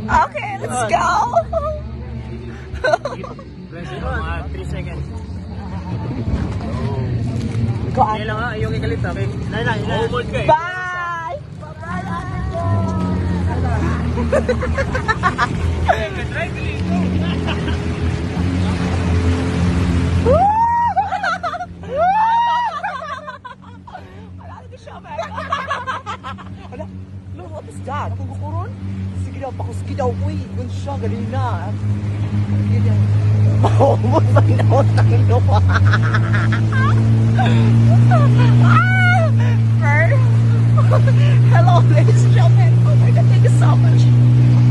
Okay, let's go. 3 seconds. Go on. Lang ha, ayaw ikalit ha. Hold ka eh. Bye! Look, what is that? Kung kukuron? Sige daw, pakuski daw. Uy, yun siya, galing na. Sige daw. Mahumot ba nautang nyo? Hello, ladies and gentlemen. Oh my God, thank you so much.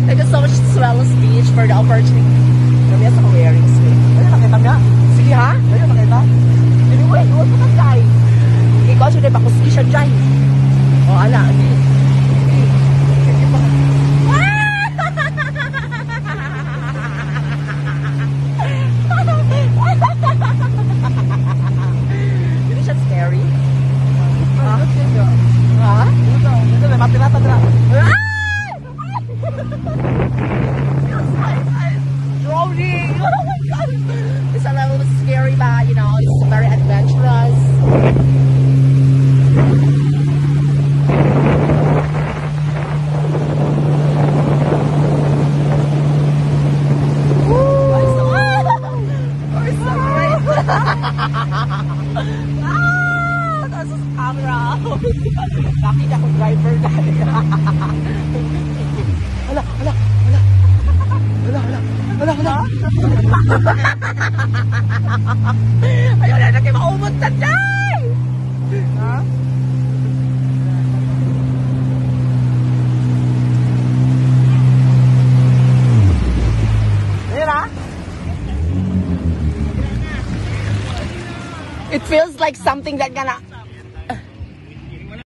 Thank you so much to Swellos Beach for the opportunity. Kami sa wearing sweet. Ano nakita niya? Sige ha? Ano nakita? Anyway, huwag mo kagay. Ikaw siya din, pakuski siya dyan. O, ala, hindi. Sige pa. Hindi siya scary. Ha? Ha? Ito may matinata dra. Drowning! Oh my God! It's a little bit scary, but you know, it's very adventurous. That's a camera. Nakita ko driver dahil. Hala. Ayaw na kayo maumot na dyan! Ha? Ayan ha? It feels like something that gonna